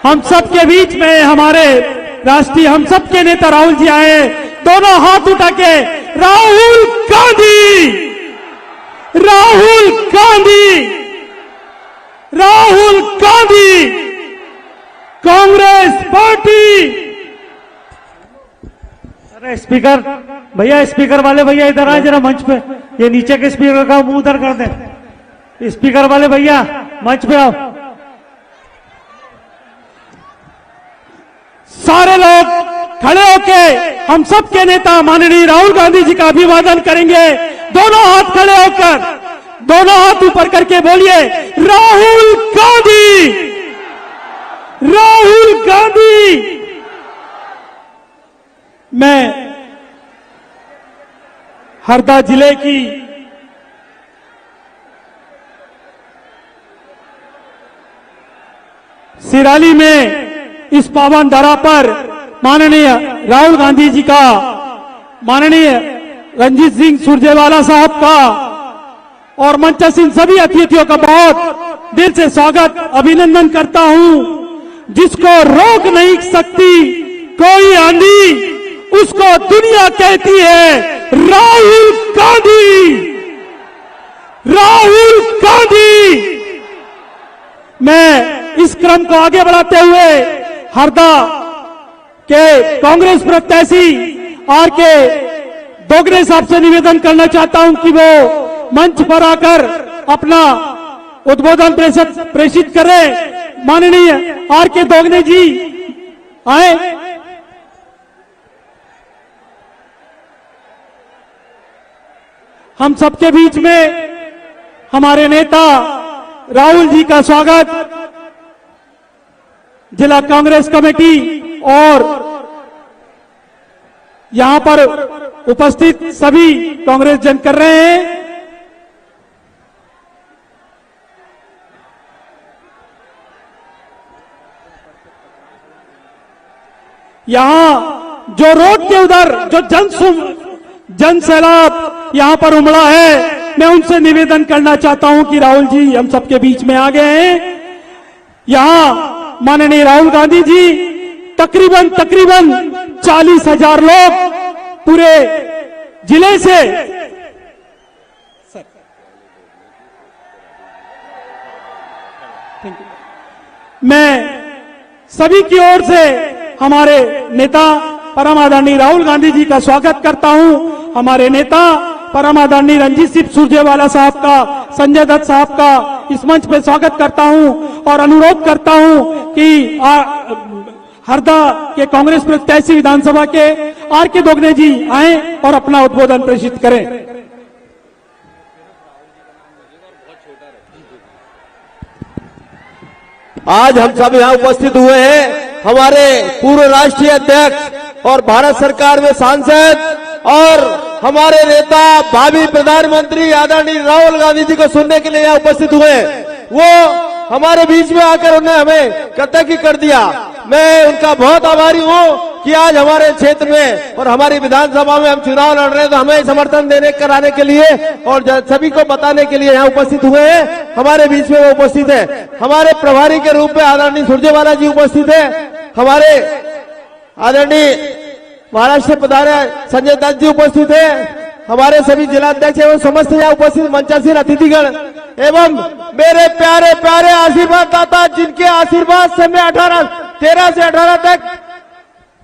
हम सब के बीच में हमारे राष्ट्रीय हम सब के नेता राहुल जी आए, दोनों हाथ उठा के राहुल गांधी, राहुल गांधी, राहुल गांधी, कांग्रेस पार्टी। अरे स्पीकर भैया, स्पीकर वाले भैया इधर आए जरा मंच पे, ये नीचे के स्पीकर का मुंह उधर कर दें। स्पीकर वाले भैया मंच पे आओ। सारे लोग खड़े होके हम सब के नेता माननीय राहुल गांधी जी का अभिवादन करेंगे। दोनों हाथ खड़े होकर, दोनों हाथ ऊपर करके बोलिए राहुल गांधी, राहुल गांधी। मैं हरदा जिले की सिराली में इस पावन धरा पर माननीय राहुल गांधी जी का, माननीय रणजीत सिंह सुरजेवाला साहब का और मंचासीन सभी अतिथियों का बहुत दिल से स्वागत अभिनंदन करता हूं। जिसको रोक नहीं सकती कोई आंधी, उसको दुनिया कहती है राहुल गांधी, राहुल गांधी। मैं इस क्रम को आगे बढ़ाते हुए हरदा के कांग्रेस प्रत्याशी आर के दोगने साहब से निवेदन करना चाहता हूं कि वो मंच पर आकर अपना उद्बोधन प्रेषित करें। माननीय आर के दोगने जी आए। हम सबके बीच में हमारे नेता राहुल जी का स्वागत जिला कांग्रेस कमेटी और यहां पर उपस्थित सभी कांग्रेस जन कर रहे हैं। यहां जो रोड के उधर जो जन सैलाब यहां पर उमड़ा है, मैं उनसे निवेदन करना चाहता हूं कि राहुल जी हम सबके बीच में आ गए हैं। यहां माननीय राहुल गांधी जी तकरीबन 40,000 लोग पूरे जिले से मैं सभी की ओर से हमारे नेता परम आदरणीय राहुल गांधी जी का स्वागत करता हूं। हमारे नेता परम आदरणीय रणजीत सिंह सुरजेवाला साहब का, संजय दत्त साहब का इस मंच पे स्वागत करता हूं और अनुरोध करता हूं कि हरदा के कांग्रेस प्रत्याशी विधानसभा के आर के दोगने जी आए और अपना उद्बोधन प्रेषित करें। आज हम सब यहाँ उपस्थित हुए हैं हमारे पूर्व राष्ट्रीय अध्यक्ष और भारत सरकार में सांसद और हमारे नेता भावी प्रधानमंत्री आदरणीय राहुल गांधी जी को सुनने के लिए यहाँ उपस्थित हुए। वो हमारे बीच में आकर उन्हें हमें कृतज्ञ कर दिया। मैं उनका बहुत आभारी हूँ कि आज हमारे क्षेत्र में और हमारी विधानसभा में हम चुनाव लड़ रहे हैं, तो हमें समर्थन देने कराने के लिए और सभी को बताने के लिए यहाँ उपस्थित हुए हैं। हमारे बीच में वो उपस्थित है। हमारे प्रभारी के रूप में आदरणीय सुरजेवाला जी उपस्थित है। हमारे आदरणीय महाराष्ट्र पधारे संजय दत्त जी उपस्थित है। हमारे सभी जिलाध्यक्ष एवं समस्त यहाँ उपस्थित मंचासीन अतिथिगण एवं मेरे प्यारे प्यारे आशीर्वाद दाता, जिनके आशीर्वाद से मैं 13 से 18 तक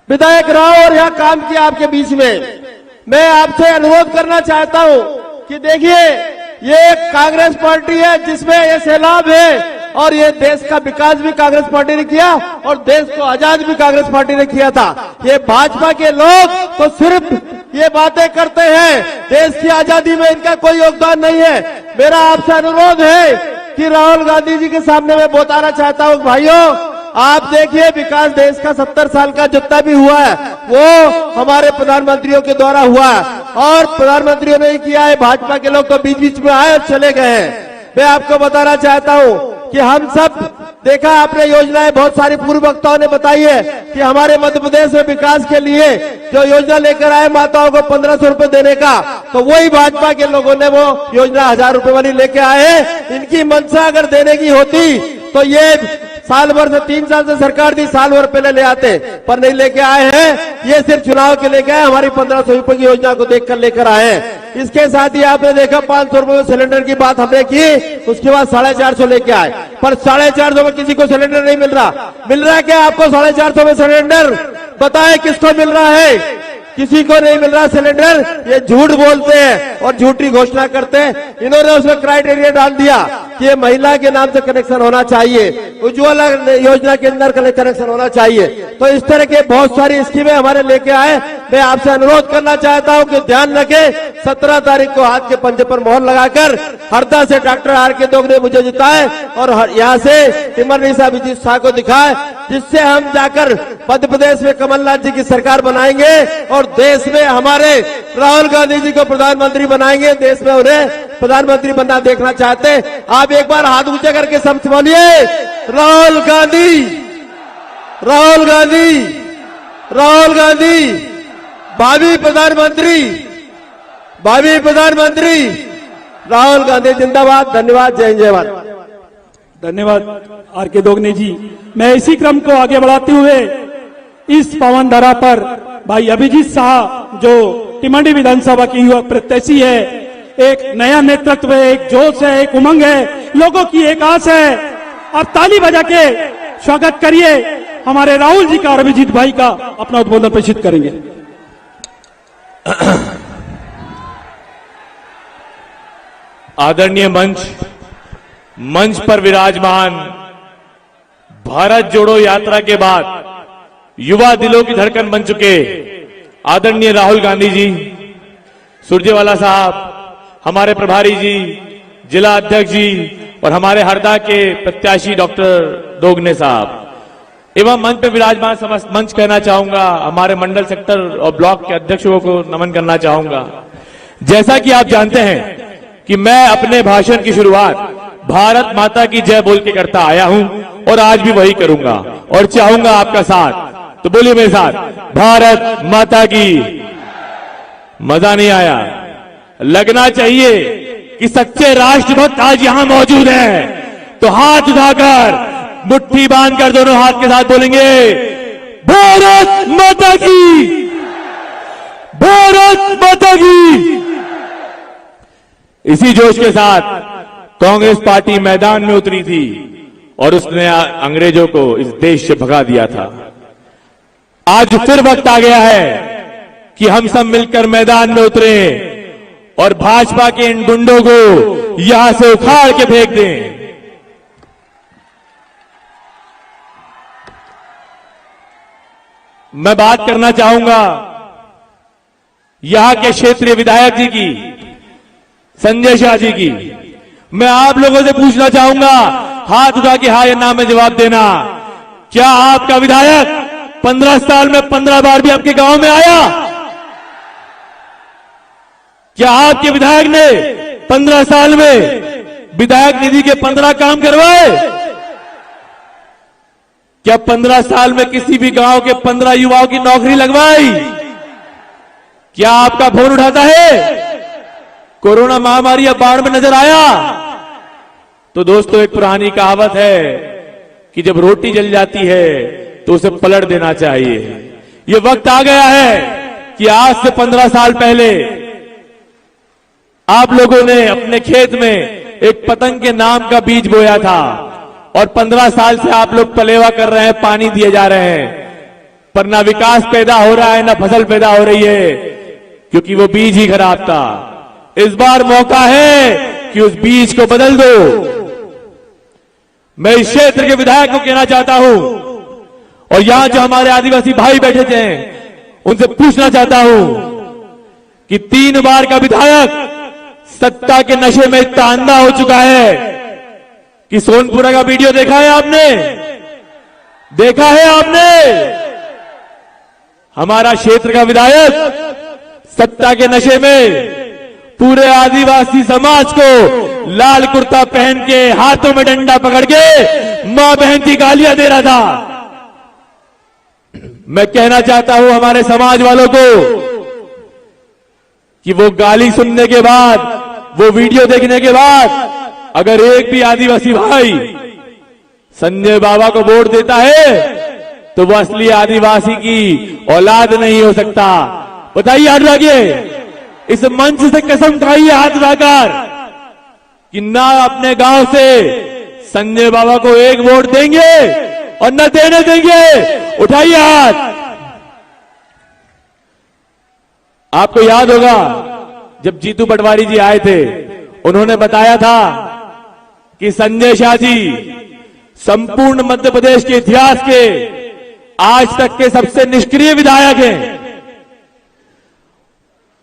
विधायक रहा और यहाँ काम किया आपके बीच में। मैं आपसे अनुरोध करना चाहता हूँ कि देखिए, ये कांग्रेस पार्टी है जिसमें ये सैलाब है और ये देश का विकास भी कांग्रेस पार्टी ने किया और देश को आजाद भी कांग्रेस पार्टी ने किया था। ये भाजपा के लोग तो सिर्फ ये बातें करते हैं, देश की आजादी में इनका कोई योगदान नहीं है। मेरा आपसे अनुरोध है कि राहुल गांधी जी के सामने मैं बताना चाहता हूँ, भाइयों आप देखिए, विकास देश का 70 साल का जितना भी हुआ है वो हमारे प्रधानमंत्रियों के द्वारा हुआ है और प्रधानमंत्रियों ने किया है। भाजपा के लोग तो बीच बीच में आए और चले गए हैं। मैं आपको बताना चाहता हूँ कि हम सब देखा आपने योजनाएं बहुत सारी पूर्व वक्ताओं ने बताई है कि हमारे मध्य प्रदेश में विकास के लिए जो योजना लेकर आए माताओं को 1500 रुपए देने का, तो वही भाजपा के लोगों ने वो योजना 1000 रुपए वाली लेके आए। इनकी मंशा अगर देने की होती तो ये साल भर से 3 साल से सरकार दी, साल भर पहले ले आते, पर नहीं लेके आए हैं। ये सिर्फ चुनाव के लेके आए, हमारी 1500 रुपए की योजना को देखकर लेकर आए हैं। इसके साथ ही आपने देखा 500 रुपए में सिलेंडर की बात हमने की, उसके बाद 450 लेके आए, पर 450 में किसी को सिलेंडर नहीं मिल रहा। मिल रहा है क्या आपको 450 में सिलेंडर? बताएं किसको मिल रहा है? किसी को नहीं मिल रहा सिलेंडर। ये झूठ बोलते हैं और झूठी घोषणा करते हैं। इन्होंने उसमें क्राइटेरिया डाल दिया कि ये महिला के नाम से कनेक्शन होना चाहिए, उज्ज्वला योजना के अंदर कनेक्शन होना चाहिए। तो इस तरह के बहुत सारी स्कीमें हमारे लेके आए। मैं आपसे अनुरोध करना चाहता हूं कि ध्यान रखें, 17 तारीख को हाथ के पंजे पर मोहर लगाकर हरदा से डॉक्टर आर.के. दोग ने मुझे जिताए और यहाँ से टिमरनीसा विजित शाह को दिखाए, जिससे हम जाकर मध्य प्रदेश में कमलनाथ जी की सरकार बनाएंगे और देश में हमारे राहुल गांधी जी को प्रधानमंत्री बनाएंगे। देश में उन्हें प्रधानमंत्री बनना देखना चाहते हैं। आप एक बार हाथ ऊंचे करके सब बोलिए, राहुल गांधी, राहुल गांधी, राहुल गांधी, भावी प्रधानमंत्री, भावी प्रधानमंत्री राहुल गांधी जिंदाबाद। धन्यवाद। जय हिंद, जय भारत। धन्यवाद आर.के. दोगने जी। मैं इसी क्रम को आगे बढ़ाते हुए इस पावन धरा पर भाई अभिजीत शाह, जो टिमंडी विधानसभा की युवा प्रत्याशी है, एक नया नेतृत्व है, एक जोश है, एक उमंग है, लोगों की एक आस है। और ताली बजा के स्वागत करिए हमारे राहुल जी का और अभिजीत भाई का। अपना उद्बोधन पेशित करेंगे। आदरणीय मंच पर विराजमान भारत जोड़ो यात्रा के बाद युवा दिलों की धड़कन बन चुके आदरणीय राहुल गांधी जी, सुरजेवाला साहब, हमारे प्रभारी जी, जिला अध्यक्ष जी और हमारे हरदा के प्रत्याशी डॉक्टर दोगने साहब एवं मंच पर विराजमान समस्त मंच कहना चाहूंगा, हमारे मंडल सेक्टर और ब्लॉक के अध्यक्षों को नमन करना चाहूंगा। जैसा कि आप जानते हैं कि मैं अपने भाषण की शुरुआत भारत माता की जय बोल के करता आया हूं और आज भी वही करूंगा और चाहूंगा आपका साथ। तो बोलिए मेरे साथ, भारत माता की। मजा नहीं आया? लगना चाहिए कि सच्चे राष्ट्रभक्त आज यहां मौजूद हैं। तो हाथ उठाकर मुट्ठी बांधकर दोनों हाथ के साथ बोलेंगे, भारत माता की, भारत माता की। इसी जोश के साथ कांग्रेस पार्टी मैदान में उतरी थी और उसने अंग्रेजों को इस देश से भगा दिया था। आज फिर वक्त आ गया है कि हम सब मिलकर मैदान में उतरे और भाजपा के इन गुंडों को यहां से उखाड़ के फेंक दें। मैं बात करना चाहूंगा यहां के क्षेत्रीय विधायक जी की, संजय शाह जी की। मैं आप लोगों से पूछना चाहूंगा, हाथ उठा के हाँ या ना में जवाब देना, क्या आपका विधायक 15 साल में 15 बार भी आपके गांव में आया? क्या आपके विधायक ने 15 साल में विधायक निधि के 15 काम करवाए? क्या 15 साल में किसी भी गांव के 15 युवाओं की नौकरी लगवाई? क्या आपका फोन उठाता है? कोरोना महामारी अब बाढ़ में नजर आया? तो दोस्तों, एक पुरानी कहावत है कि जब रोटी जल जाती है तो उसे पलट देना चाहिए। ये वक्त आ गया है कि आज से 15 साल पहले आप लोगों ने अपने खेत में एक पतंग के नाम का बीज बोया था और 15 साल से आप लोग पलेवा कर रहे हैं, पानी दिए जा रहे हैं, पर ना विकास पैदा हो रहा है ना फसल पैदा हो रही है, क्योंकि वो बीज ही खराब था। इस बार मौका है कि उस बीज को बदल दो। मैं इस क्षेत्र के विधायक को कहना चाहता हूं और यहां जो हमारे आदिवासी भाई बैठे थे उनसे पूछना चाहता हूं कि 3 बार का विधायक सत्ता के नशे में इतना अंधा हो चुका है कि सोनपुरा का वीडियो देखा है आपने? देखा है आपने? हमारा क्षेत्र का विधायक सत्ता के नशे में पूरे आदिवासी समाज को लाल कुर्ता पहन के हाथों में डंडा पकड़ के मां बहन की गालियां दे रहा था। मैं कहना चाहता हूं हमारे समाज वालों को कि वो गाली सुनने के बाद, वो वीडियो देखने के बाद, अगर एक भी आदिवासी भाई संजय बाबा को वोट देता है तो वो असली आदिवासी की औलाद नहीं हो सकता। बताइए हाथ उठाइए, इस मंच से कसम खाइए हाथ उठाकर कि ना अपने गांव से संजय बाबा को एक वोट देंगे और न देने देंगे। उठाइए हाथ। आपको याद होगा जब जीतू पटवारी जी आए थे, उन्होंने बताया था कि संजय शाह जी संपूर्ण मध्य प्रदेश के इतिहास के आज तक के सबसे निष्क्रिय विधायक हैं।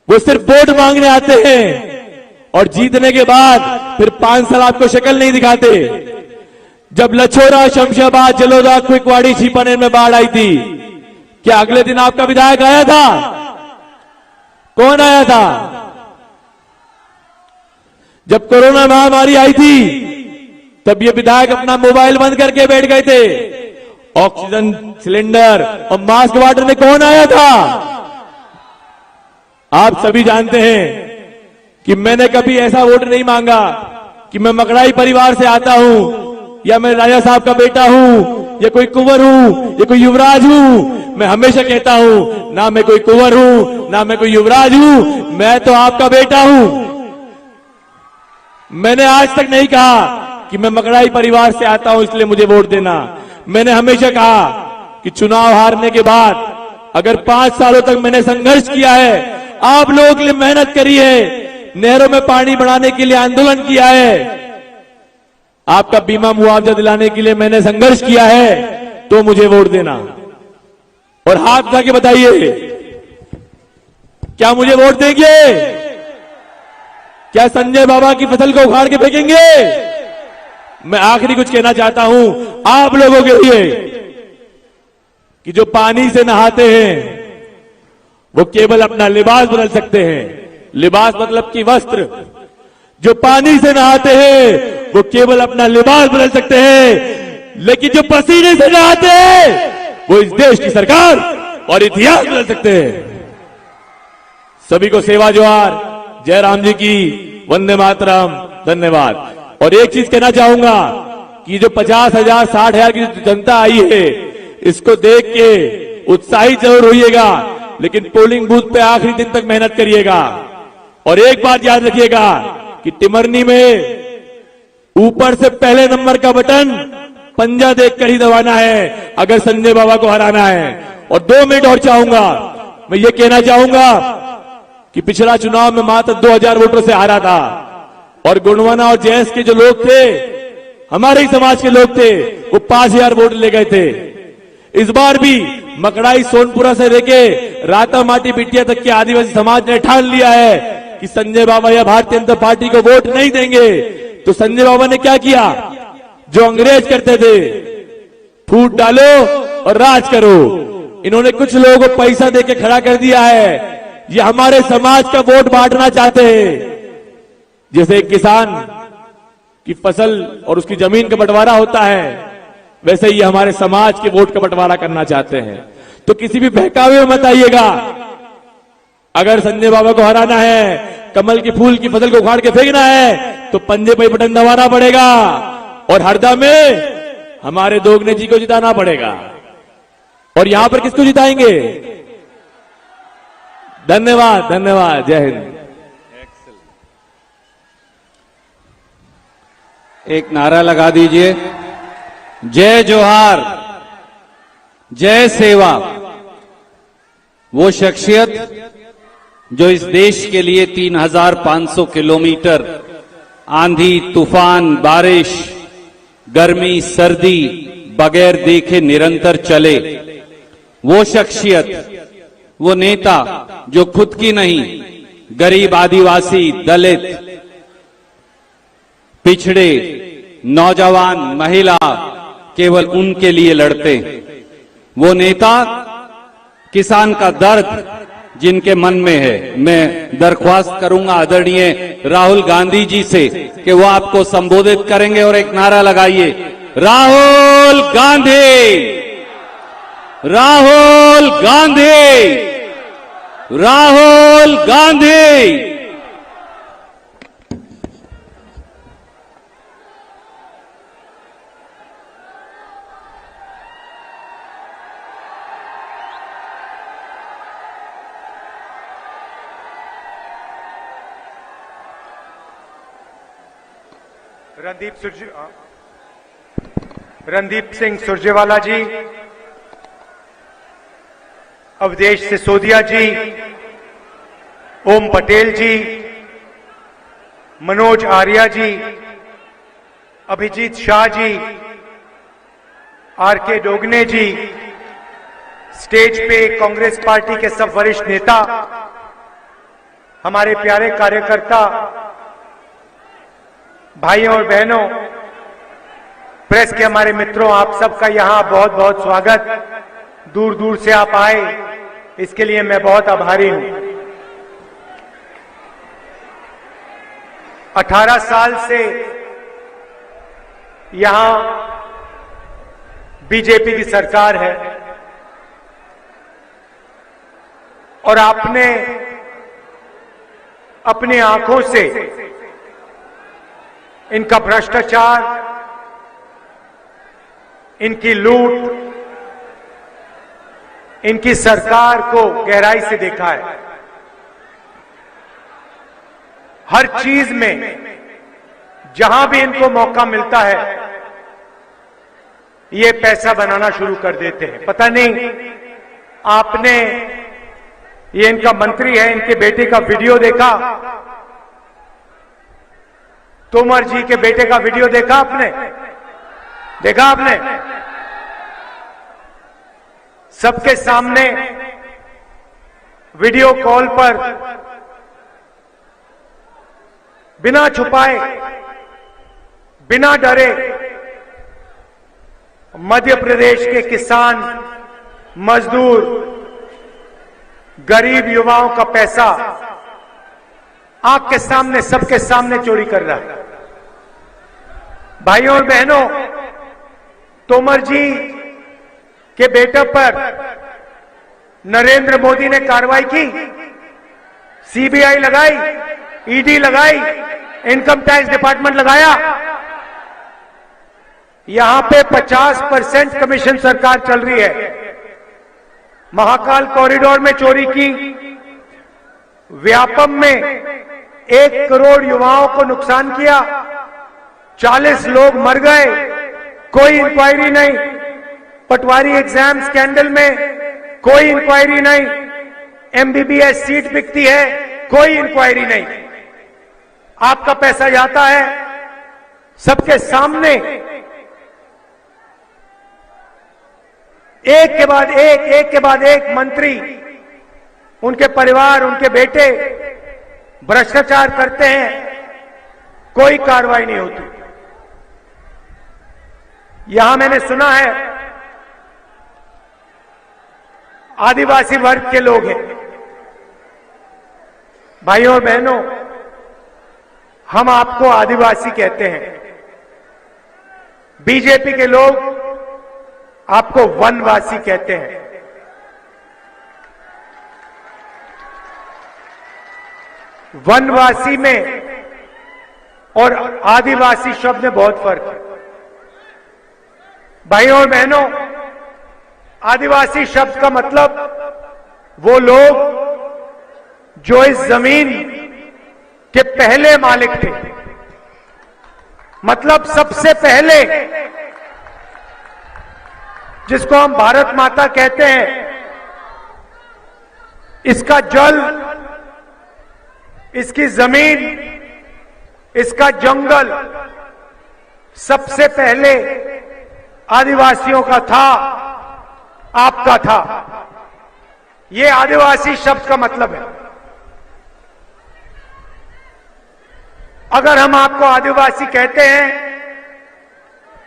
वो सिर्फ वोट मांगने आते हैं और जीतने के बाद फिर 5 साल आपको शक्ल नहीं दिखाते। जब लछोरा, शमशाबाद, जलोदा, क्विकवाड़ी, छिपानेर में बाढ़ आई थी, क्या अगले दिन आपका विधायक आया था? कौन आया था? जब कोरोना महामारी आई थी तब ये विधायक अपना मोबाइल बंद करके बैठ गए थे। ऑक्सीजन सिलेंडर और मास्क बांटने कौन आया था? आप सभी जानते हैं कि मैंने कभी ऐसा वोट नहीं मांगा कि मैं मकड़ाई परिवार से आता हूं या मैं राजा साहब का बेटा हूं या कोई कुंवर हूं या कोई युवराज हूं। मैं हमेशा कहता हूं ना मैं कोई कुंवर हूं ना मैं कोई युवराज हूं, मैं तो आपका बेटा हूं। मैंने आज तक नहीं कहा कि मैं मकड़ाई परिवार से आता हूं इसलिए मुझे वोट देना। मैंने हमेशा कहा कि चुनाव हारने के बाद अगर 5 सालों तक मैंने संघर्ष किया है, आप लोगों के लिए मेहनत करी है, नहरों में पानी बढ़ाने के लिए आंदोलन किया है, आपका बीमा मुआवजा दिलाने के लिए मैंने संघर्ष किया है, तो मुझे वोट देना। और हाथ उठा के बताइए, क्या मुझे वोट देंगे? क्या संजय बाबा की फसल को उखाड़ के फेंकेंगे? मैं आखिरी कुछ कहना चाहता हूं आप लोगों के लिए कि जो पानी से नहाते हैं वो केवल अपना लिबास बदल सकते हैं। लिबास मतलब कि वस्त्र। जो पानी से नहाते हैं वो केवल अपना लिबास बदल सकते हैं, लेकिन जो पसीने से नहाते हैं वो इस देश की सरकार और इतिहास बदल सकते हैं। सभी को सेवा जोहार, जय राम जी की, वंदे मातरम, धन्यवाद। और एक चीज कहना चाहूंगा कि जो 50,000 60,000 की जनता आई है, इसको देख के उत्साहित जरूर होइएगा, लेकिन पोलिंग बूथ पे आखिरी दिन तक मेहनत करिएगा। और एक बात याद रखिएगा कि टिमरनी में ऊपर से पहले नंबर का बटन पंजा देखकर ही दबाना है अगर संजय बाबा को हराना है। और 2 मिनट और चाहूंगा, मैं ये कहना चाहूंगा कि पिछला चुनाव में मात्र 2000 वोटों से हारा था और गुणवाना और जैस के जो लोग थे, हमारे ही समाज के लोग थे, वो 5000 वोट ले गए थे। इस बार भी मकड़ाई, सोनपुरा से लेके राता माटी बिटिया तक के आदिवासी समाज ने ठान लिया है कि संजय बाबा या भारतीय जनता पार्टी को वोट नहीं देंगे। तो संजय बाबा ने क्या किया? जो अंग्रेज करते थे, फूट डालो और राज करो, इन्होंने कुछ लोगों को पैसा देके खड़ा कर दिया है। ये हमारे समाज का वोट बांटना चाहते हैं। जैसे एक किसान की फसल और उसकी जमीन का बंटवारा होता है, वैसे ही हमारे समाज के वोट का बंटवारा करना चाहते हैं। तो किसी भी बहकावे में मत आइएगा। अगर संजय बाबा को हराना है, कमल की फूल की फसल को उखाड़ के फेंकना है, तो पंजे पे बटन दबाना पड़ेगा और हरदा में हमारे दोगने जी को जिताना पड़ेगा। और यहां पर किसको जिताएंगे? धन्यवाद, धन्यवाद, जय हिंद। एक नारा लगा दीजिए, जय जोहार, जय सेवा। वो शख्सियत जो इस देश के लिए 3500 किलोमीटर आंधी, तूफान, बारिश, गर्मी, सर्दी बगैर देखे निरंतर चले। वो शख्सियत, वो नेता जो खुद की नहीं, गरीब, आदिवासी, दलित, पिछड़े, नौजवान, महिला, केवल उनके लिए लड़ते। वो नेता किसान का दर्द जिनके मन में है। मैं दरख्वास्त करूंगा आदरणीय राहुल गांधी जी से कि वो आपको संबोधित करेंगे और एक नारा लगाइए, राहुल गांधी, राहुल गांधी, राहुल गांधी। रणदीप सिंह सुरजेवाला जी, अवधेश सिसोदिया जी, ओम पटेल जी, मनोज आर्या जी, अभिजीत शाह जी, आर.के. डोगने जी, स्टेज पे कांग्रेस पार्टी के सब वरिष्ठ नेता, हमारे प्यारे कार्यकर्ता, भाइयों और बहनों, प्रेस के हमारे मित्रों, आप सबका यहां बहुत बहुत स्वागत। दूर दूर से आप आए, इसके लिए मैं बहुत आभारी हूं। 18 साल से यहां बीजेपी की सरकार है और आपने अपनी आंखों से इनका भ्रष्टाचार, इनकी लूट, इनकी सरकार को गहराई से देखा है। हर चीज में जहां भी इनको मौका मिलता है, ये पैसा बनाना शुरू कर देते हैं। पता नहीं आपने, ये इनका मंत्री है, इनके बेटे का वीडियो देखा? तोमर जी के बेटे का वीडियो देखा आपने? देखा आपने? सबके सामने वीडियो कॉल पर बिना छुपाए, बिना डरे मध्य प्रदेश के किसान, मजदूर, गरीब युवाओं का पैसा आंख के सामने, सबके सामने चोरी कर रहा है। भाइयों और बहनों, तोमर जी के बेटे पर नरेंद्र मोदी ने कार्रवाई की, सीबीआई लगाई, ईडी लगाई, इनकम टैक्स डिपार्टमेंट लगाया। यहां पे 50% कमीशन सरकार चल रही है। महाकाल कॉरिडोर में चोरी की, व्यापम में 1 करोड़ युवाओं को नुकसान किया, 40 लोग मर गए, कोई इंक्वायरी नहीं। पटवारी एग्जाम स्कैंडल में कोई इंक्वायरी नहीं। एमबीबीएस सीट बिकती है, कोई इंक्वायरी नहीं। आपका पैसा जाता है, सबके सामने एक के बाद एक मंत्री, उनके परिवार, उनके बेटे भ्रष्टाचार करते हैं, कोई कार्रवाई नहीं होती। यहां मैंने सुना है आदिवासी वर्ग के लोग हैं। भाइयों और बहनों, हम आपको आदिवासी कहते हैं, बीजेपी के लोग आपको वनवासी कहते हैं। वनवासी में और आदिवासी शब्द में बहुत फर्क है। भाइयों और बहनों, आदिवासी शब्द का मतलब वो लोग जो इस जमीन के पहले मालिक थे, मतलब सबसे पहले, जिसको हम भारत माता कहते हैं, इसका जल, इसकी जमीन, इसका जंगल सबसे पहले आदिवासियों का था, आपका था। ये आदिवासी शब्द का मतलब है। अगर हम आपको आदिवासी कहते हैं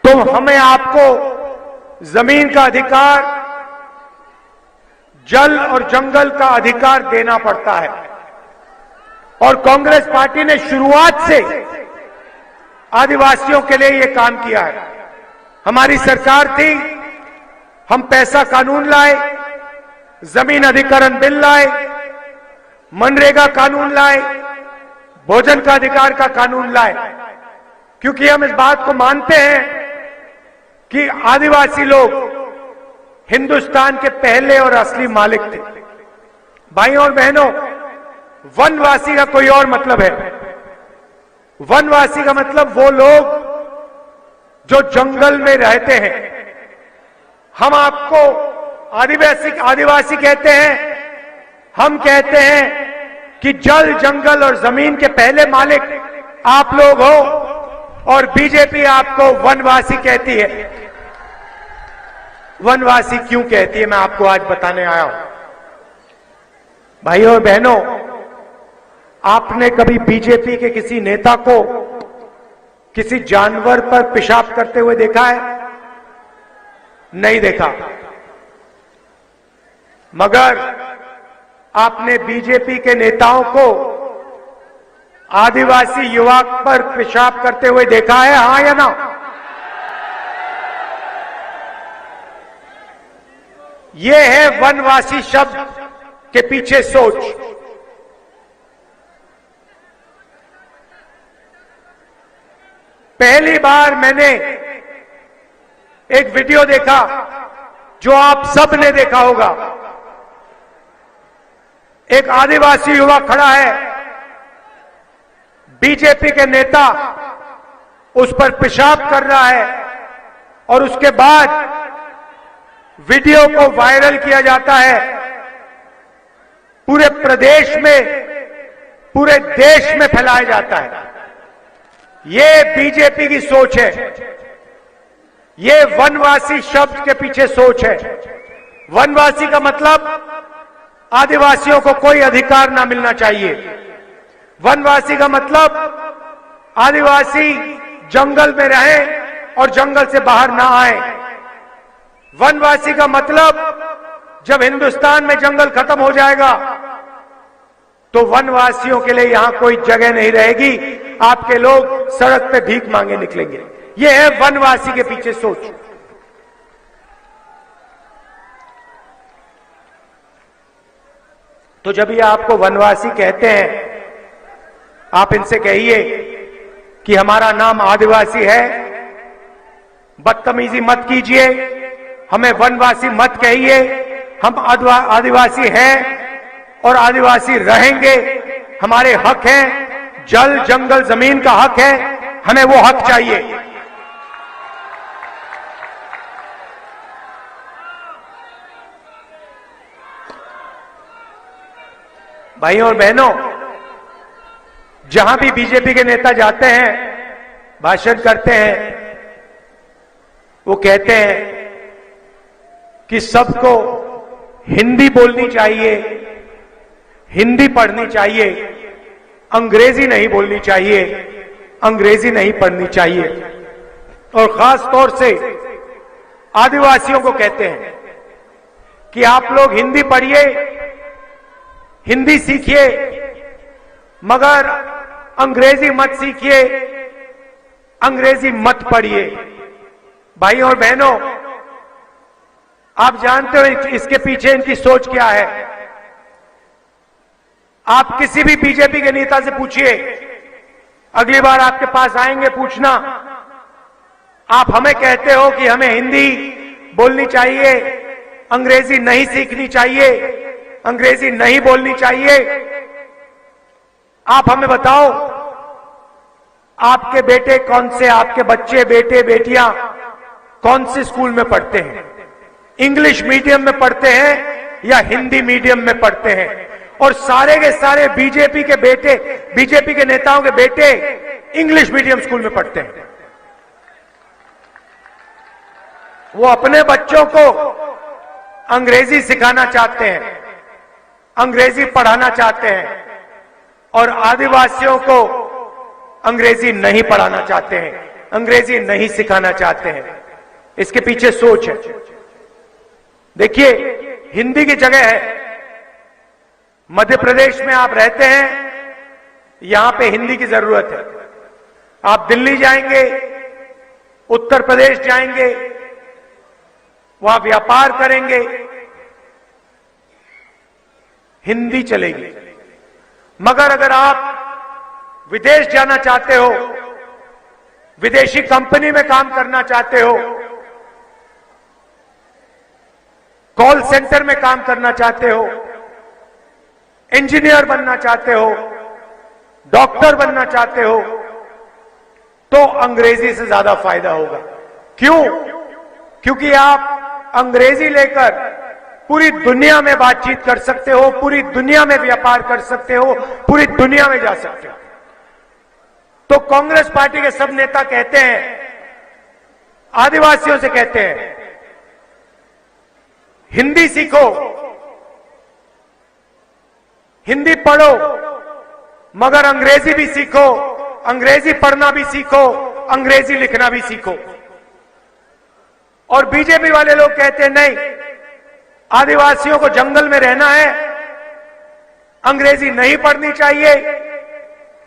तो हमें आपको जमीन का अधिकार, जल और जंगल का अधिकार देना पड़ता है। और कांग्रेस पार्टी ने शुरुआत से आदिवासियों के लिए यह काम किया है। हमारी सरकार थी, हम पैसा कानून लाए, जमीन अधिकरण बिल लाए, मनरेगा कानून लाए, भोजन का अधिकार का कानून लाए, क्योंकि हम इस बात को मानते हैं कि आदिवासी लोग हिंदुस्तान के पहले और असली मालिक थे। भाइयों और बहनों, वनवासी का कोई और मतलब है। वनवासी का मतलब वो लोग जो जंगल में रहते हैं। हम आपको आदिवासी कहते हैं। हम कहते हैं कि जल, जंगल और जमीन के पहले मालिक आप लोग हो, और बीजेपी आपको वनवासी कहती है। वनवासी क्यों कहती है, मैं आपको आज बताने आया हूं। भाइयों और बहनों, आपने कभी बीजेपी के किसी नेता को किसी जानवर पर पेशाब करते हुए देखा है? नहीं देखा। मगर आपने बीजेपी के नेताओं को आदिवासी युवक पर पेशाब करते हुए देखा है, हां या ना? यह है वनवासी शब्द के पीछे सोच। पहली बार मैंने एक वीडियो देखा जो आप सब ने देखा होगा। एक आदिवासी युवक खड़ा है, बीजेपी के नेता उस पर पेशाब कर रहा है और उसके बाद वीडियो को वायरल किया जाता है। पूरे प्रदेश में, पूरे देश में फैलाया जाता है। ये बीजेपी की सोच है। ये वनवासी शब्द के पीछे सोच है। वनवासी का मतलब आदिवासियों को कोई अधिकार ना मिलना चाहिए। वनवासी का मतलब आदिवासी जंगल में रहें और जंगल से बाहर ना आए। वनवासी का मतलब जब हिंदुस्तान में जंगल खत्म हो जाएगा तो वनवासियों के लिए यहां कोई जगह नहीं रहेगी। आपके लोग सड़क पे भीख मांगे निकलेंगे। यह है वनवासी के पीछे सोच। तो जब ये आपको वनवासी कहते हैं, आप इनसे कहिए कि हमारा नाम आदिवासी है। बदतमीजी मत कीजिए, हमें वनवासी मत कहिए। हम आदिवासी हैं और आदिवासी रहेंगे। हमारे हक हैं, जल, जंगल, जमीन का हक है, हमें वो हक चाहिए। भाइयों और बहनों, जहां भी बीजेपी के नेता जाते हैं, भाषण करते हैं, वो कहते हैं कि सबको हिंदी बोलनी चाहिए, हिंदी पढ़नी चाहिए, अंग्रेजी नहीं बोलनी चाहिए, अंग्रेजी नहीं पढ़नी चाहिए। और खास तौर से आदिवासियों को कहते हैं कि आप लोग हिंदी पढ़िए, हिंदी सीखिए, मगर अंग्रेजी मत सीखिए, अंग्रेजी मत पढ़िए। भाइयों और बहनों, आप जानते हो इसके पीछे इनकी सोच क्या है। आप किसी भी बीजेपी के नेता से पूछिए, अगली बार आपके पास आएंगे पूछना, आप हमें कहते हो कि हमें हिंदी बोलनी चाहिए, अंग्रेजी नहीं सीखनी चाहिए, अंग्रेजी नहीं बोलनी चाहिए। आप हमें बताओ, आपके बेटे कौन से, आपके बच्चे, बेटे, बेटियां कौन से स्कूल में पढ़ते हैं? इंग्लिश मीडियम में पढ़ते हैं या हिंदी मीडियम में पढ़ते हैं? और सारे के सारे बीजेपी के बेटे, बीजेपी के नेताओं के बेटे इंग्लिश मीडियम स्कूल में पढ़ते हैं। वो अपने बच्चों को अंग्रेजी सिखाना चाहते हैं, अंग्रेजी पढ़ाना चाहते हैं, और आदिवासियों को अंग्रेजी नहीं पढ़ाना चाहते हैं, अंग्रेजी नहीं सिखाना चाहते हैं। इसके पीछे सोच है। देखिए, हिंदी की जगह है। मध्य प्रदेश में आप रहते हैं, यहां पे हिंदी की जरूरत है। आप दिल्ली जाएंगे, उत्तर प्रदेश जाएंगे, वहां व्यापार करेंगे, हिंदी चलेगी। मगर अगर आप विदेश जाना चाहते हो, विदेशी कंपनी में काम करना चाहते हो, कॉल सेंटर में काम करना चाहते हो, इंजीनियर बनना चाहते हो, डॉक्टर बनना चाहते हो, तो अंग्रेजी से ज्यादा फायदा होगा। क्यों? क्योंकि आप अंग्रेजी लेकर पूरी दुनिया में बातचीत कर सकते हो, पूरी दुनिया में व्यापार कर सकते हो, पूरी दुनिया में जा सकते हो। तो कांग्रेस पार्टी के सब नेता कहते हैं, आदिवासियों से कहते हैं, हिंदी सीखो, हिंदी पढ़ो, मगर अंग्रेजी भी सीखो, अंग्रेजी पढ़ना भी सीखो, अंग्रेजी लिखना भी सीखो। और बीजेपी वाले लोग कहते हैं नहीं, आदिवासियों को जंगल में रहना है, अंग्रेजी नहीं पढ़नी चाहिए,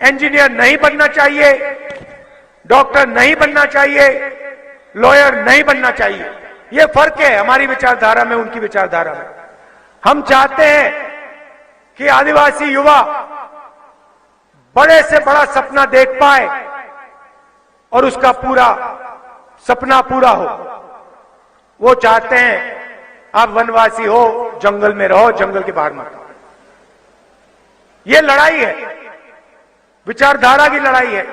इंजीनियर नहीं बनना चाहिए, डॉक्टर नहीं बनना चाहिए, लॉयर नहीं बनना चाहिए। यह फर्क है हमारी विचारधारा में, उनकी विचारधारा में। हम चाहते हैं कि आदिवासी युवा बड़े से बड़ा सपना देख पाए और उसका पूरा सपना पूरा हो। वो चाहते हैं आप वनवासी हो, जंगल में रहो, जंगल के बाहर मत आओ। ये लड़ाई है, विचारधारा की लड़ाई है।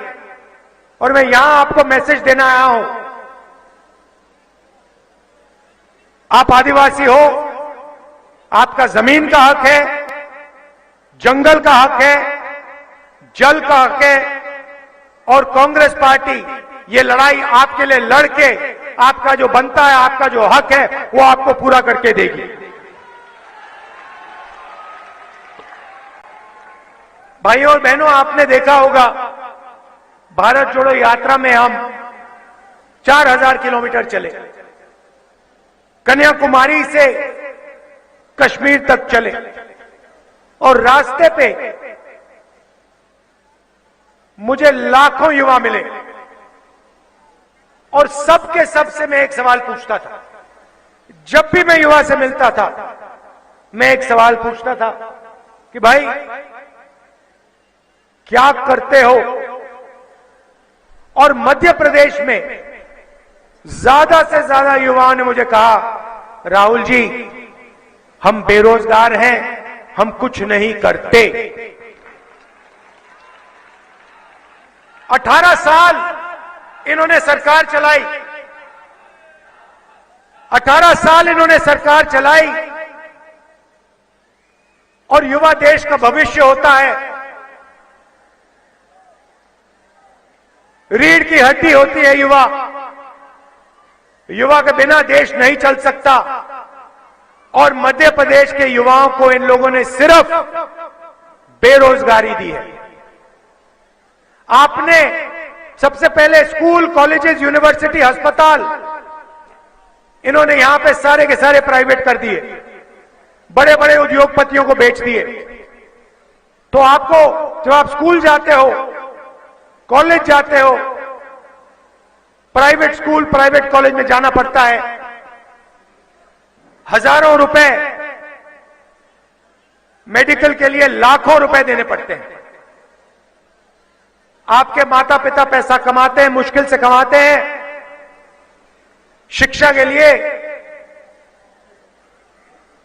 और मैं यहां आपको मैसेज देना आया हूं, आप आदिवासी हो, आपका जमीन का हक है, जंगल का हक है, जल का हक है, और कांग्रेस पार्टी ये लड़ाई आपके लिए लड़के आपका जो बनता है, आपका जो हक है, वो आपको पूरा करके देगी। भाइयों और बहनों, आपने देखा होगा भारत जोड़ो यात्रा में हम 4000 किलोमीटर चले, कन्याकुमारी से कश्मीर तक चले, और रास्ते पे मुझे लाखों युवा मिले, और सबके सबसे मैं एक सवाल पूछता था। जब भी मैं युवा से मिलता था, मैं एक सवाल पूछता था कि भाई क्या करते हो? और मध्य प्रदेश में ज्यादा से ज्यादा युवाओं ने मुझे कहा, राहुल जी हम बेरोजगार हैं, हम कुछ नहीं करते। 18 साल इन्होंने सरकार चलाई, 18 साल इन्होंने सरकार चलाई, और युवा देश का भविष्य होता है, रीढ़ की हड्डी होती है युवा। युवा के बिना देश नहीं चल सकता। और मध्य प्रदेश के युवाओं को इन लोगों ने सिर्फ बेरोजगारी दी है। आपने सबसे पहले स्कूल, कॉलेजेस, यूनिवर्सिटी, अस्पताल, इन्होंने यहां पे सारे के सारे प्राइवेट कर दिए, बड़े बड़े उद्योगपतियों को बेच दिए। तो आपको जब आप स्कूल जाते हो, कॉलेज जाते हो, प्राइवेट स्कूल, प्राइवेट कॉलेज में जाना पड़ता है, हजारों रुपए, मेडिकल के लिए लाखों रुपए देने पड़ते हैं। आपके माता पिता पैसा कमाते हैं, मुश्किल से कमाते हैं, शिक्षा के लिए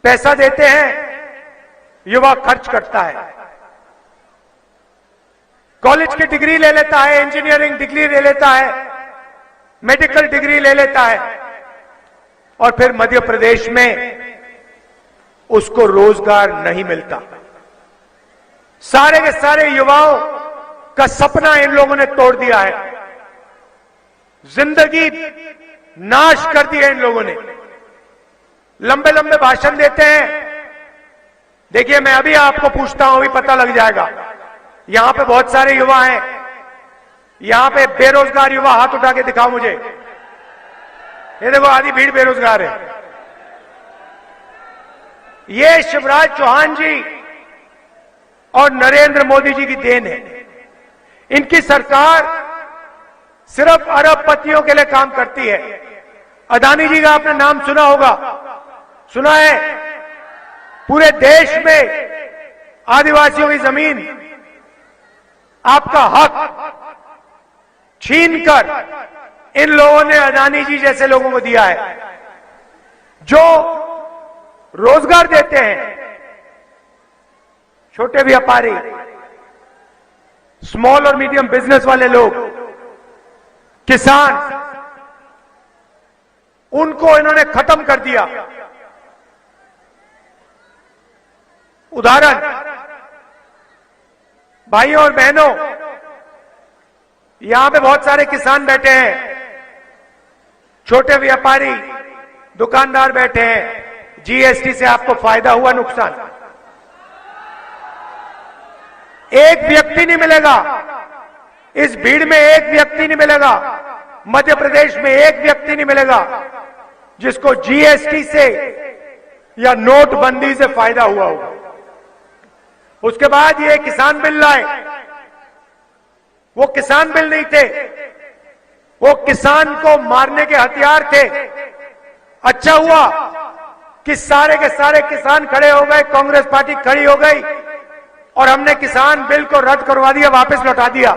पैसा देते हैं, युवा खर्च करता है, कॉलेज की डिग्री ले लेता है, इंजीनियरिंग डिग्री ले लेता है, मेडिकल डिग्री ले लेता है, और फिर मध्य प्रदेश में उसको रोजगार नहीं मिलता। सारे के सारे युवाओं का सपना इन लोगों ने तोड़ दिया है, जिंदगी नाश कर दी है इन लोगों ने। लंबे लंबे भाषण देते हैं। देखिए, मैं अभी आपको पूछता हूं, अभी पता लग जाएगा। यहां पे बहुत सारे युवा हैं, यहां पे बेरोजगार युवा, हाथ उठा के दिखाओ मुझे। ये देखो, आधी भीड़ बेरोजगार है। ये शिवराज चौहान जी और नरेंद्र मोदी जी की देन है। इनकी सरकार सिर्फ अरबपतियों के लिए काम करती है। अदानी जी का आपने नाम सुना होगा, सुना है? पूरे देश में आदिवासियों की जमीन, आपका हक छीनकर इन लोगों ने अदानी जी जैसे लोगों को दिया है, जो रोजगार देते हैं। छोटे व्यापारी, स्मॉल और मीडियम बिजनेस वाले लोग, किसान, उनको इन्होंने खत्म कर दिया। उदाहरण, भाइयों और बहनों, यहां पे बहुत सारे किसान बैठे हैं, छोटे व्यापारी, दुकानदार बैठे हैं। जीएसटी से आपको फायदा हुआ, नुकसान? एक व्यक्ति नहीं मिलेगा, इस भीड़ में एक व्यक्ति नहीं मिलेगा, मध्य प्रदेश में एक व्यक्ति नहीं मिलेगा जिसको जीएसटी से या नोटबंदी से फायदा हुआ होगा। उसके बाद ये किसान बिल लाए, वो किसान बिल नहीं थे, वो किसान को मारने के हथियार थे। अच्छा हुआ कि सारे के सारे किसान खड़े हो गए, कांग्रेस पार्टी खड़ी हो गई और हमने किसान बिल को रद्द करवा दिया, वापस लौटा दिया।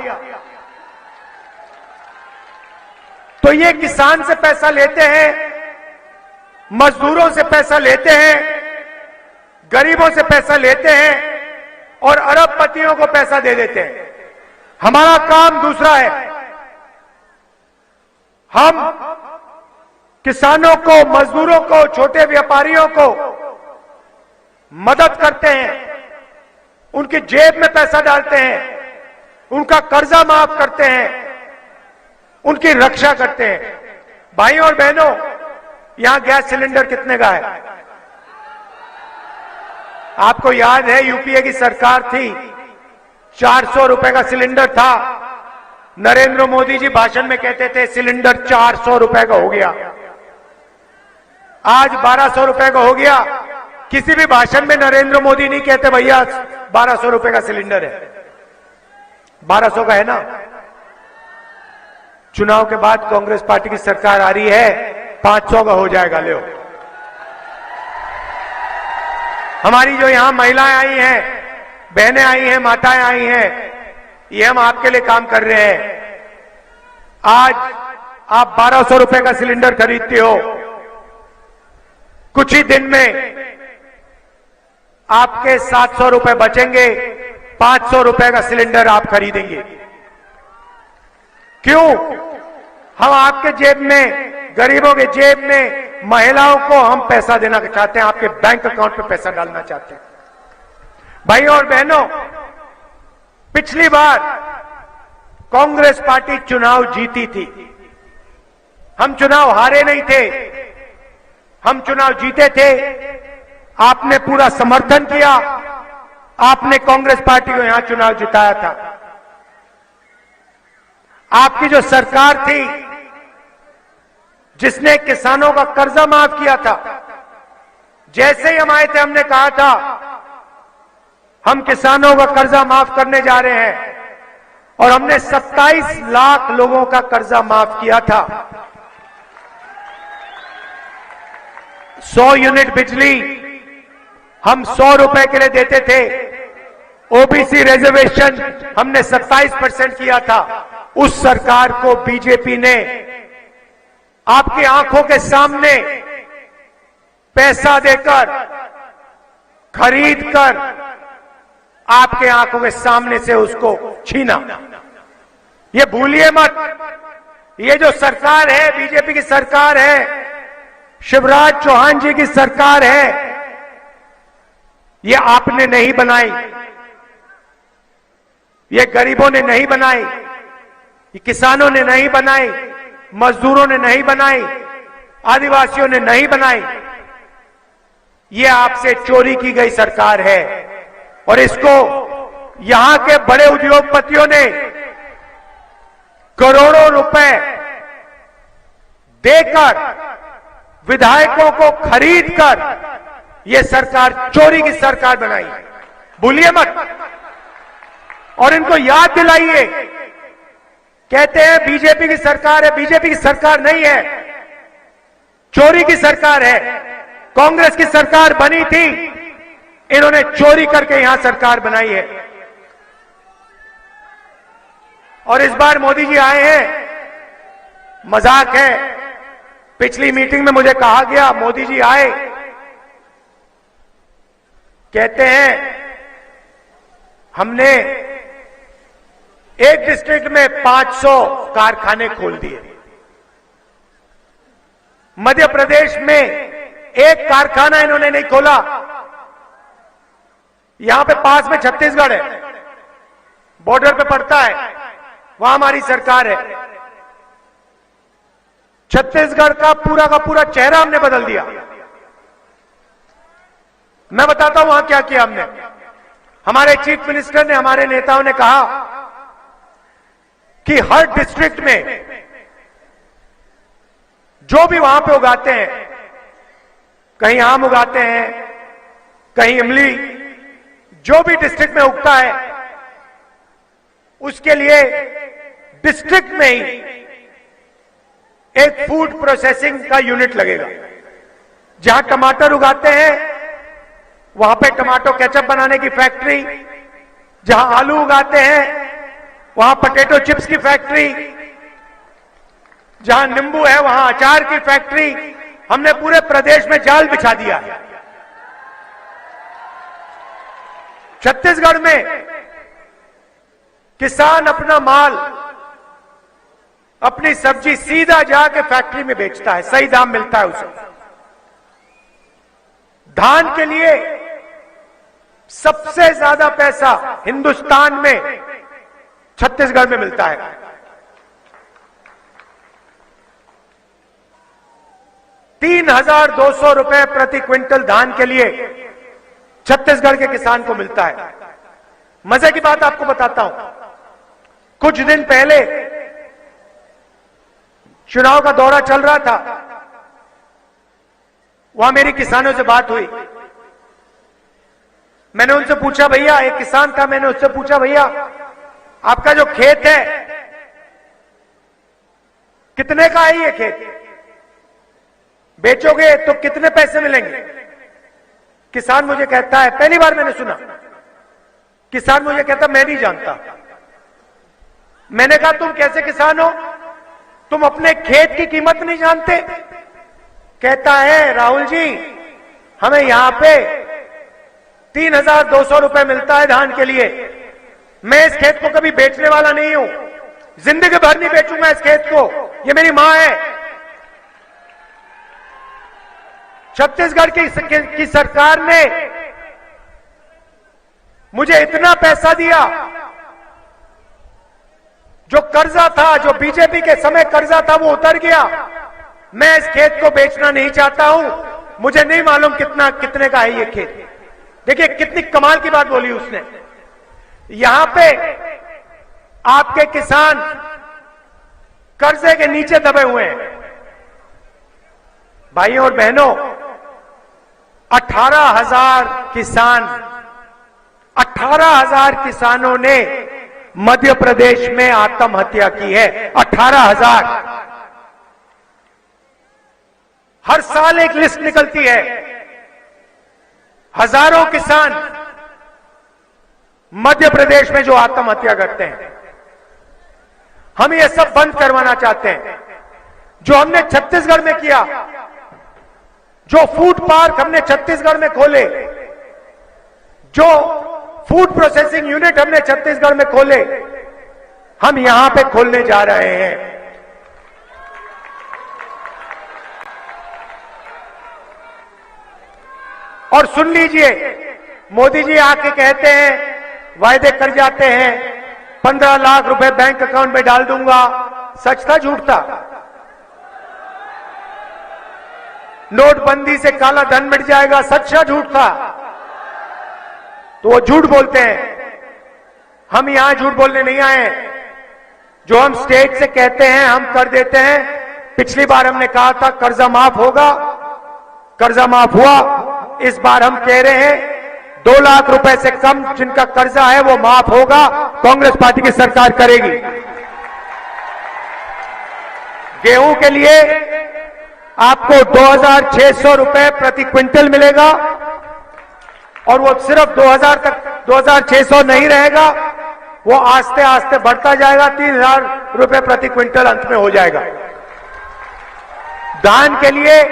तो ये किसान से पैसा लेते हैं, मजदूरों से पैसा लेते हैं, गरीबों से पैसा लेते हैं और अरबपतियों को पैसा दे देते हैं। हमारा काम दूसरा है। हम किसानों को, मजदूरों को, छोटे व्यापारियों को मदद करते हैं, उनकी जेब में पैसा डालते हैं, उनका कर्जा माफ करते हैं, उनकी रक्षा करते हैं। भाइयों और बहनों, यहां गैस सिलेंडर कितने का है? आपको याद है, यूपीए की सरकार थी, 400 रुपए का सिलेंडर था। नरेंद्र मोदी जी भाषण में कहते थे सिलेंडर 400 रुपए का हो गया, आज 1200 रुपए का हो गया। किसी भी भाषण में नरेंद्र मोदी नहीं कहते भैया 1200 रुपए का सिलेंडर है। 1200 का है ना? चुनाव के बाद कांग्रेस पार्टी की सरकार आ रही है, 500 का हो जाएगा। ले, हमारी जो यहां महिलाएं आई हैं, बहनें आई हैं, माताएं आई हैं, ये हम आपके लिए काम कर रहे हैं। आज आप 1200 रुपए का सिलेंडर खरीदते हो, कुछ ही दिन में आपके 700 रुपए बचेंगे, 500 रुपए का सिलेंडर आप खरीदेंगे। क्यों? हम आपके जेब में, गरीबों के जेब में, महिलाओं को हम पैसा देना चाहते हैं, आपके बैंक अकाउंट में पैसा डालना चाहते हैं। भाइयों और बहनों, पिछली बार कांग्रेस पार्टी चुनाव जीती थी, हम चुनाव हारे नहीं थे, हम चुनाव जीते थे। आपने पूरा समर्थन किया, आपने कांग्रेस पार्टी को यहां चुनाव जिताया था। आपकी जो सरकार थी, जिसने किसानों का कर्जा माफ किया था, जैसे ही हम आए थे हमने कहा था हम किसानों का कर्जा माफ करने जा रहे हैं, और हमने 27 लाख लोगों का कर्जा माफ किया था। 100 यूनिट बिजली हम 100 रुपए के लिए देते थे। ओबीसी रिजर्वेशन हमने 27% किया था। उस सरकार को बीजेपी ने आपकी आंखों के सामने पैसा देकर, खरीद कर, आपके आंखों के सामने से उसको छीना। ये भूलिए मत, ये जो सरकार है, बीजेपी की सरकार है, शिवराज चौहान जी की सरकार है, ये आपने नहीं बनाई, ये गरीबों ने नहीं बनाई, ये किसानों ने नहीं बनाई, मजदूरों ने नहीं बनाई, आदिवासियों ने नहीं बनाई। ये आपसे चोरी की गई सरकार है और इसको यहां के बड़े उद्योगपतियों ने करोड़ों रुपए देकर, विधायकों को खरीदकर ये सरकार चोरी की सरकार बनाई। भूलिए मत और इनको याद दिलाइए। कहते हैं बीजेपी की सरकार है, बीजेपी की सरकार नहीं है, चोरी की सरकार है। कांग्रेस की सरकार बनी थी, इन्होंने चोरी करके यहां सरकार बनाई है। और इस बार मोदी जी आए हैं, मजाक है। पिछली मीटिंग में मुझे कहा गया मोदी जी आए, कहते हैं हमने एक डिस्ट्रिक्ट में 500 कारखाने खोल दिए। मध्य प्रदेश में एक कारखाना इन्होंने नहीं खोला। यहां पे पास में छत्तीसगढ़ है, बॉर्डर पे पड़ता है, वहां हमारी सरकार है। छत्तीसगढ़ का पूरा चेहरा हमने बदल दिया। मैं बताता हूं वहां क्या किया हमने। हमारे चीफ मिनिस्टर ने, हमारे नेताओं ने कहा कि हर डिस्ट्रिक्ट में जो भी वहां पे उगाते हैं, कहीं आम उगाते हैं, कहीं इमली, जो भी डिस्ट्रिक्ट में उगता है, उसके लिए डिस्ट्रिक्ट में ही एक फूड प्रोसेसिंग का यूनिट लगेगा। जहां टमाटर उगाते हैं वहां पे टमाटो केचप बनाने की फैक्ट्री, जहां आलू उगाते हैं वहां पोटैटो चिप्स की फैक्ट्री, जहां नींबू है वहां अचार की फैक्ट्री। हमने पूरे प्रदेश में जाल बिछा दिया है। छत्तीसगढ़ में किसान अपना माल, अपनी सब्जी सीधा जाके फैक्ट्री में बेचता है, सही दाम मिलता है उसे। धान के लिए सबसे ज्यादा पैसा हिंदुस्तान में छत्तीसगढ़ में मिलता है। ₹3,200 प्रति क्विंटल धान के लिए छत्तीसगढ़ के किसान को मिलता है। मजे की बात आपको बताता हूं, कुछ दिन पहले चुनाव का दौरा चल रहा था, वहां मेरी किसानों से बात हुई। मैंने उनसे पूछा, भैया, एक किसान था, मैंने उससे पूछा, भैया आपका जो खेत है कितने का है ये खेत? बेचोगे तो कितने पैसे मिलेंगे? किसान मुझे कहता है, पहली बार मैंने सुना, किसान मुझे कहता मैं नहीं जानता। मैंने कहा तुम कैसे किसान हो, तुम अपने खेत की कीमत नहीं जानते? कहता है, राहुल जी हमें यहां पे ₹3,200 मिलता है धान के लिए। मैं इस खेत को कभी बेचने वाला नहीं हूं, जिंदगी भर नहीं बेचूंगा इस खेत को, ये मेरी मां है। छत्तीसगढ़ की सरकार ने मुझे इतना पैसा दिया, जो कर्जा था, जो बीजेपी के समय कर्जा था, वो उतर गया। मैं इस खेत को बेचना नहीं चाहता हूं, मुझे नहीं मालूम कितने का है ये खेत। देखिए कितनी कमाल की बात बोली उसने। यहां पे आपके किसान कर्जे के नीचे दबे हुए हैं। भाइयों और बहनों, 18,000 किसानों ने मध्य प्रदेश में आत्महत्या की है। 18,000। हर साल एक लिस्ट निकलती है, हजारों किसान मध्य प्रदेश में जो आत्महत्या करते हैं। हम ये सब बंद करवाना चाहते हैं। जो हमने छत्तीसगढ़ में किया, जो फूड पार्क हमने छत्तीसगढ़ में खोले, जो फूड प्रोसेसिंग यूनिट हमने छत्तीसगढ़ में खोले, हम यहां पे खोलने जा रहे हैं। और सुन लीजिए, मोदी जी आके कहते हैं, वायदे कर जाते हैं, 15 लाख रुपए बैंक अकाउंट में डाल दूंगा। सच था झूठ था? नोटबंदी से काला धन मिट जाएगा, सच था झूठ था? तो वो झूठ बोलते हैं। हम यहां झूठ बोलने नहीं आए। जो हम स्टेट से कहते हैं हम कर देते हैं। पिछली बार हमने कहा था कर्जा माफ होगा, कर्जा माफ हुआ। इस बार हम कह रहे हैं 2 लाख रुपए से कम जिनका कर्जा है वो माफ होगा। कांग्रेस पार्टी की सरकार करेगी। गेहूं के लिए आपको 2,600 रुपए प्रति क्विंटल मिलेगा, और वो सिर्फ 2,600 नहीं रहेगा, वो आस्ते आस्ते बढ़ता जाएगा, 3,000 रुपए प्रति क्विंटल अंत में हो जाएगा। धान के लिए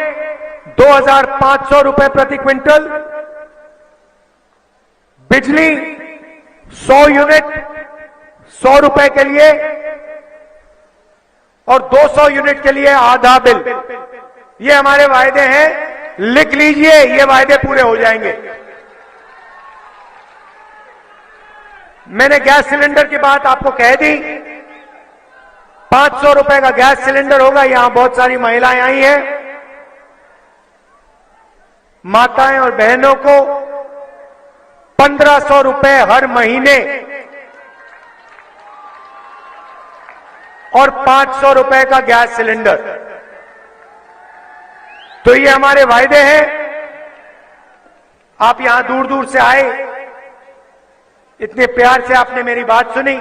2,500 रुपए प्रति क्विंटल, बिजली 100 यूनिट 100 रुपए के लिए, और 200 यूनिट के लिए आधा बिल, ये हमारे वायदे हैं, लिख लीजिए, ये वायदे पूरे हो जाएंगे। मैंने गैस सिलेंडर की बात आपको कह दी, 500 रुपए का गैस सिलेंडर होगा। यहां बहुत सारी महिलाएं आई हैं, माताएं और बहनों को 1500 रुपए हर महीने और 500 रुपए का गैस सिलेंडर। तो ये हमारे वायदे हैं। आप यहां दूर दूर से आए, इतने प्यार से आपने मेरी बात सुनी,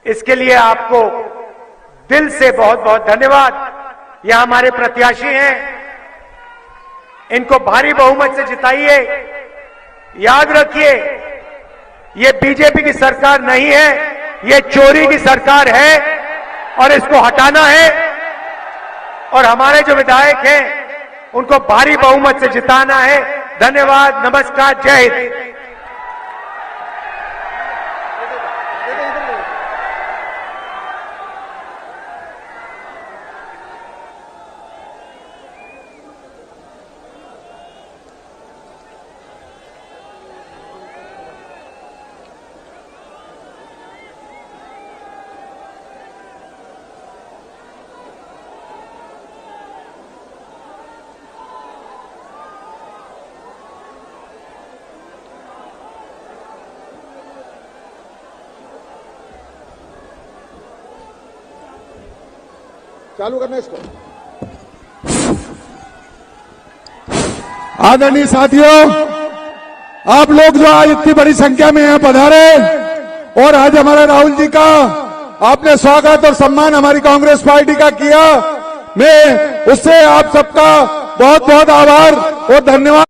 इसके लिए आपको दिल से बहुत बहुत धन्यवाद। यह हमारे प्रत्याशी हैं, इनको भारी बहुमत से जिताइए। याद रखिए, ये बीजेपी की सरकार नहीं है, ये चोरी की सरकार है और इसको हटाना है। और हमारे जो विधायक हैं उनको भारी बहुमत से जिताना है। धन्यवाद, नमस्कार, जय हिंद। चालू करना इसको। आदरणीय साथियों, आप लोग जो आज इतनी बड़ी संख्या में यहाँ पधारे और आज हमारे राहुल जी का आपने स्वागत और सम्मान हमारी कांग्रेस पार्टी का किया, मैं उससे आप सबका बहुत बहुत आभार और धन्यवाद।